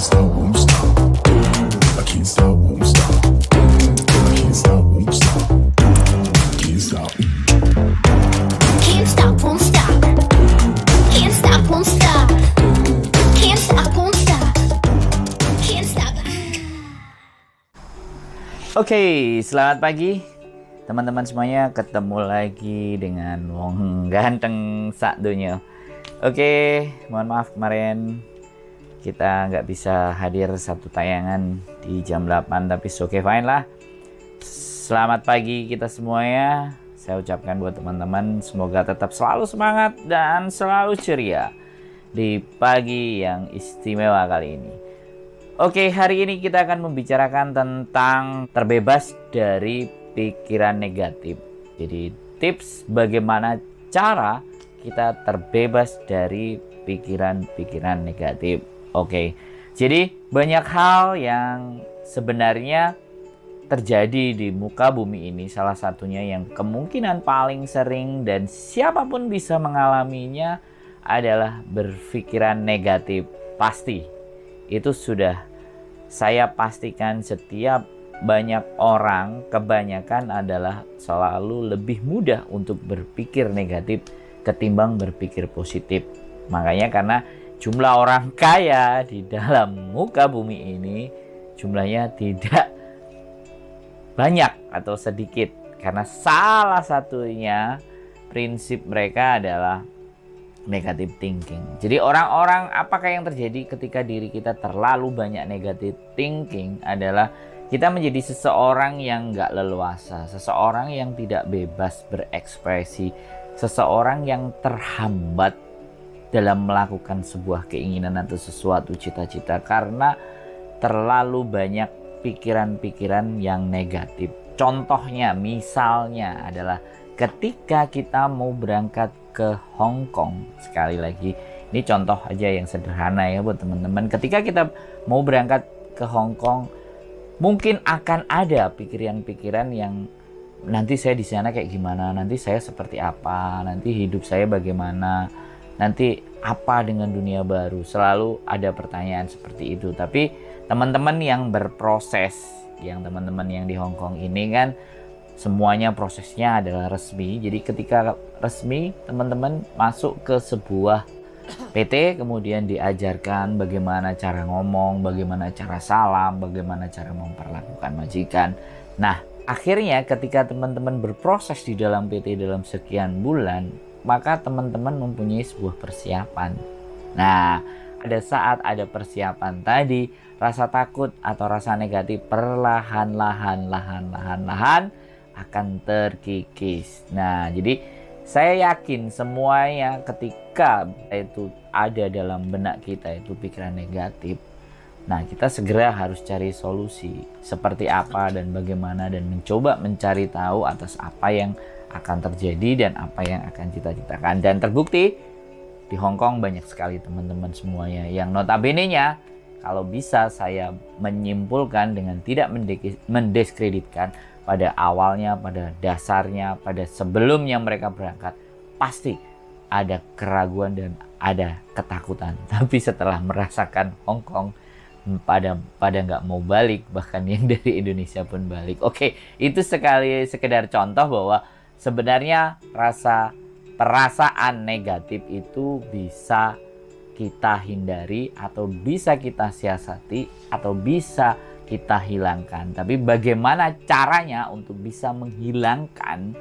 stop, won't stop. I can't stop, won't stop. I can't stop, won't stop. Can't stop. Can't stop, won't stop. Can't stop, won't stop. Can't stop, won't stop. Can't stop. Oke, selamat pagi teman-teman semuanya. Ketemu lagi dengan wong ganteng sak donya. Oke, mohon maaf kemarin kita nggak bisa hadir satu tayangan di jam 8, tapi oke fine lah. Selamat pagi kita semuanya. Saya ucapkan buat teman-teman semoga tetap selalu semangat dan selalu ceria di pagi yang istimewa kali ini. Oke, hari ini kita akan membicarakan tentang terbebas dari pikiran negatif. Jadi tips bagaimana cara kita terbebas dari pikiran-pikiran negatif. Oke, jadi banyak hal yang sebenarnya terjadi di muka bumi ini. Salah satunya yang kemungkinan paling sering dan siapapun bisa mengalaminya adalah berpikiran negatif. Pasti itu sudah saya pastikan setiap banyak orang, kebanyakan adalah selalu lebih mudah untuk berpikir negatif ketimbang berpikir positif. Makanya karena jumlah orang kaya di dalam muka bumi ini jumlahnya tidak banyak atau sedikit, karena salah satunya prinsip mereka adalah negative thinking. Jadi orang-orang, apakah yang terjadi ketika diri kita terlalu banyak negative thinking adalah kita menjadi seseorang yang nggak leluasa, seseorang yang tidak bebas berekspresi, seseorang yang terhambat dalam melakukan sebuah keinginan atau sesuatu cita-cita karena terlalu banyak pikiran-pikiran yang negatif. Contohnya, misalnya adalah ketika kita mau berangkat ke Hong Kong. Sekali lagi, ini contoh aja yang sederhana ya buat teman-teman. Ketika kita mau berangkat ke Hong Kong, mungkin akan ada pikiran-pikiran yang nanti saya di sana kayak gimana, nanti saya seperti apa, nanti hidup saya bagaimana, nanti apa dengan dunia baru. Selalu ada pertanyaan seperti itu. Tapi teman-teman yang berproses, yang teman-teman yang di Hong Kong ini kan semuanya prosesnya adalah resmi. Jadi ketika resmi, teman-teman masuk ke sebuah PT, kemudian diajarkan bagaimana cara ngomong, bagaimana cara salam, bagaimana cara memperlakukan majikan. Nah, akhirnya ketika teman-teman berproses di dalam PT dalam sekian bulan, maka teman-teman mempunyai sebuah persiapan. Nah, pada saat ada persiapan tadi, rasa takut atau rasa negatif perlahan-lahan akan terkikis. Nah, jadi saya yakin semuanya ketika itu ada dalam benak kita itu pikiran negatif. Nah, kita segera harus cari solusi seperti apa dan bagaimana, dan mencoba mencari tahu atas apa yang akan terjadi dan apa yang akan cita-citakan. Dan terbukti di Hong Kong banyak sekali teman-teman semuanya yang notabene-nya kalau bisa saya menyimpulkan dengan tidak mendiskreditkan, pada awalnya, pada dasarnya, pada sebelumnya mereka berangkat, pasti ada keraguan dan ada ketakutan. Tapi setelah merasakan Hong Kong, pada nggak mau balik, bahkan yang dari Indonesia pun balik. Oke, itu sekedar contoh bahwa sebenarnya perasaan negatif itu bisa kita hindari atau bisa kita siasati atau bisa kita hilangkan. Tapi bagaimana caranya untuk bisa menghilangkan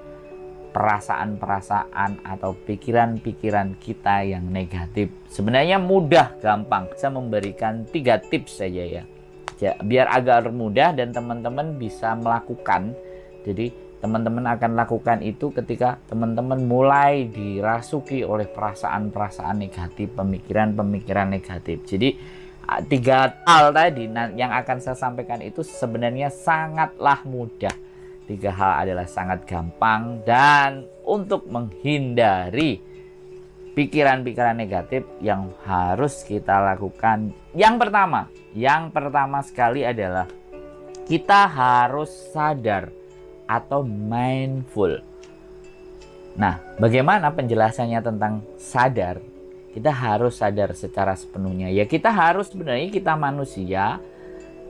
perasaan-perasaan atau pikiran-pikiran kita yang negatif? Sebenarnya mudah, gampang. Saya memberikan 3 tips saja ya. Biar agak mudah dan teman-teman bisa melakukan. Jadi teman-teman akan lakukan itu ketika teman-teman mulai dirasuki oleh perasaan-perasaan negatif, pemikiran-pemikiran negatif. Jadi 3 hal tadi yang akan saya sampaikan itu sebenarnya sangatlah mudah. 3 hal adalah sangat gampang, dan untuk menghindari pikiran-pikiran negatif yang harus kita lakukan, yang pertama sekali adalah kita harus sadar atau mindful. Nah, bagaimana penjelasannya tentang sadar? Kita harus sadar secara sepenuhnya. Ya kita harus, sebenarnya kita manusia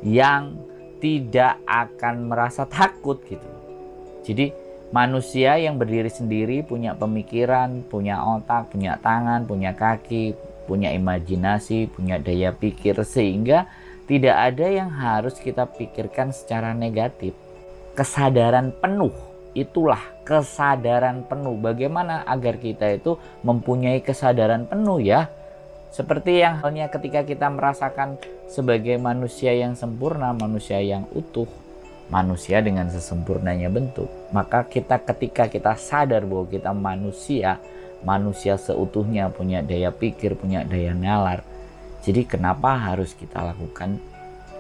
yang tidak akan merasa takut gitu. Jadi manusia yang berdiri sendiri, punya pemikiran, punya otak, punya tangan, punya kaki, punya imajinasi, punya daya pikir, sehingga tidak ada yang harus kita pikirkan secara negatif. Kesadaran penuh, itulah kesadaran penuh. Bagaimana agar kita itu mempunyai kesadaran penuh ya? Seperti yang halnya ketika kita merasakan sebagai manusia yang sempurna, manusia yang utuh, manusia dengan sesempurnanya bentuk. Maka ketika kita sadar bahwa kita manusia seutuhnya, punya daya pikir, punya daya nalar. Jadi kenapa harus kita lakukan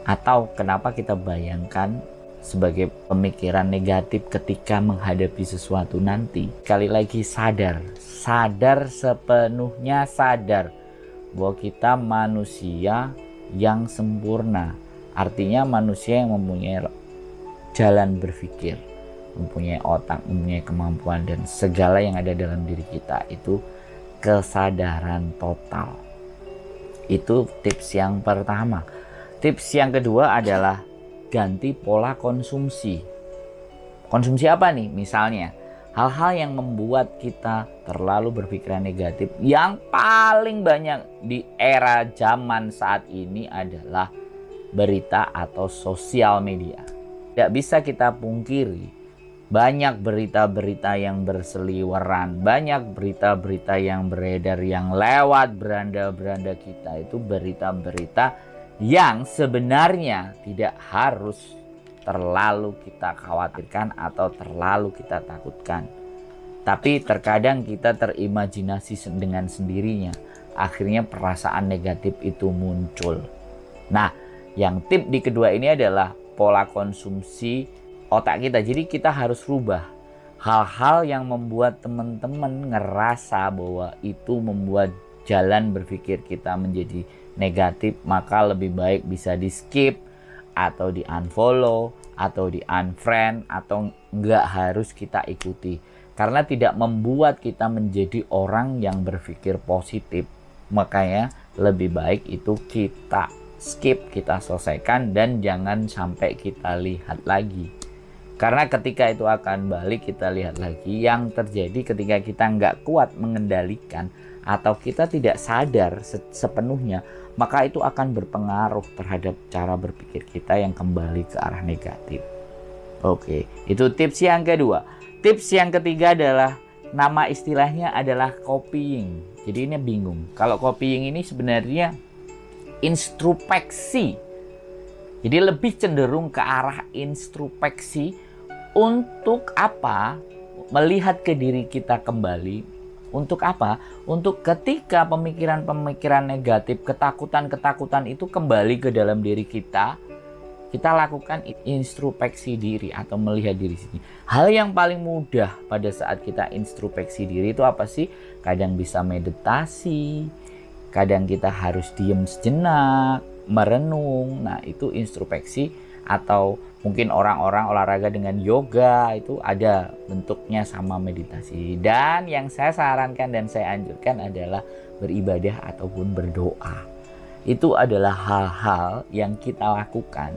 atau kenapa kita bayangkan sebagai pemikiran negatif ketika menghadapi sesuatu nanti? Sekali lagi sadar sepenuhnya, sadar bahwa kita manusia yang sempurna. Artinya manusia yang mempunyai jalan berpikir, mempunyai otak, mempunyai kemampuan, dan segala yang ada dalam diri kita itu kesadaran total. Itu tips yang pertama. Tips yang kedua adalah ganti pola konsumsi. Konsumsi apa nih? Misalnya hal-hal yang membuat kita terlalu berpikiran negatif, yang paling banyak di era zaman saat ini adalah berita atau sosial media. Tidak bisa kita pungkiri, banyak berita-berita yang berseliweran, banyak berita-berita yang beredar, yang lewat beranda-beranda kita. Itu berita-berita yang sebenarnya tidak harus terlalu kita khawatirkan atau terlalu kita takutkan. Tapi terkadang kita terimajinasi dengan sendirinya, akhirnya perasaan negatif itu muncul. Nah, yang tip di kedua ini adalah pola konsumsi otak kita. Jadi kita harus rubah hal-hal yang membuat teman-teman ngerasa bahwa itu membuat jalan berpikir kita menjadi negatif, maka lebih baik bisa di skip atau di unfollow atau di unfriend, atau nggak harus kita ikuti karena tidak membuat kita menjadi orang yang berpikir positif. Makanya lebih baik itu kita skip, kita selesaikan, dan jangan sampai kita lihat lagi. Karena ketika itu akan balik kita lihat lagi, yang terjadi ketika kita nggak kuat mengendalikan atau kita tidak sadar sepenuhnya, maka itu akan berpengaruh terhadap cara berpikir kita yang kembali ke arah negatif. Oke, itu tips yang kedua. Tips yang ketiga adalah, nama istilahnya adalah copying. Jadi ini bingung. Kalau copying ini sebenarnya introspeksi. Jadi lebih cenderung ke arah introspeksi. Untuk apa? Melihat ke diri kita kembali. Untuk apa? Untuk ketika pemikiran-pemikiran negatif, ketakutan-ketakutan itu kembali ke dalam diri kita, kita lakukan introspeksi diri atau melihat diri sendiri. Hal yang paling mudah pada saat kita introspeksi diri itu apa sih? Kadang bisa meditasi, kadang kita harus diam sejenak, merenung. Nah, itu introspeksi. Atau mungkin orang-orang olahraga dengan yoga, itu ada bentuknya sama meditasi. Dan yang saya sarankan dan saya anjurkan adalah beribadah ataupun berdoa. Itu adalah hal-hal yang kita lakukan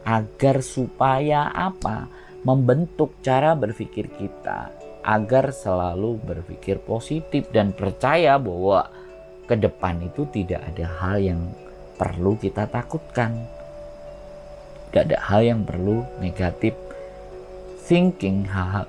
agar supaya apa? Membentuk cara berpikir kita agar selalu berpikir positif dan percaya bahwa ke depan itu tidak ada hal yang perlu kita takutkan. Tidak ada hal yang perlu negatif thinking, hal-hal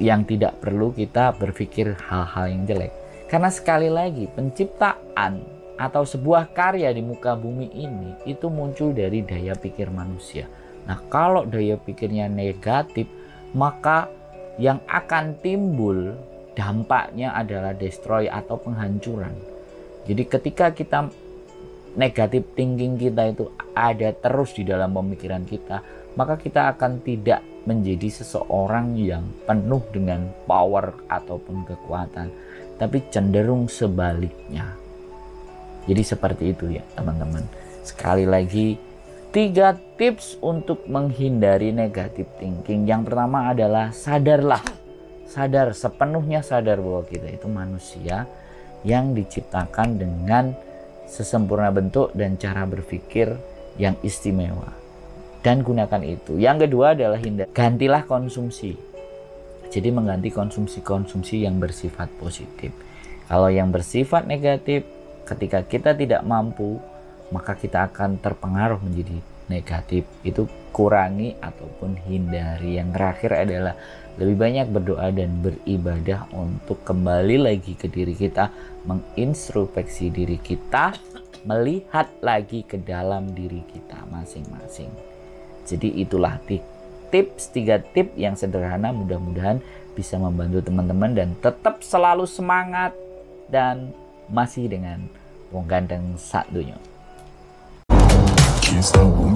yang tidak perlu kita berpikir hal-hal yang jelek. Karena sekali lagi, penciptaan atau sebuah karya di muka bumi ini itu muncul dari daya pikir manusia. Nah, kalau daya pikirnya negatif, maka yang akan timbul dampaknya adalah destroy atau penghancuran. Jadi ketika kita negatif thinking kita itu ada terus di dalam pemikiran kita, maka kita akan tidak menjadi seseorang yang penuh dengan power ataupun kekuatan, tapi cenderung sebaliknya. Jadi seperti itu ya teman-teman. Sekali lagi, 3 tips untuk menghindari negatif thinking. Yang pertama adalah sadarlah. Sepenuhnya sadar bahwa kita itu manusia yang diciptakan dengan sesempurna bentuk dan cara berpikir yang istimewa. Dan gunakan itu. Yang kedua adalah gantilah konsumsi. Jadi mengganti konsumsi-konsumsi yang bersifat positif. Kalau yang bersifat negatif, ketika kita tidak mampu, maka kita akan terpengaruh menjadi negatif. Itu kurangi ataupun hindari. Yang terakhir adalah lebih banyak berdoa dan beribadah untuk kembali lagi ke diri kita, mengintrospeksi diri kita, melihat lagi ke dalam diri kita masing-masing. Jadi itulah tips, 3 tips yang sederhana, mudah-mudahan bisa membantu teman-teman dan tetap selalu semangat dan masih dengan Wong Ganteng Sak Donya. Can't stop, won't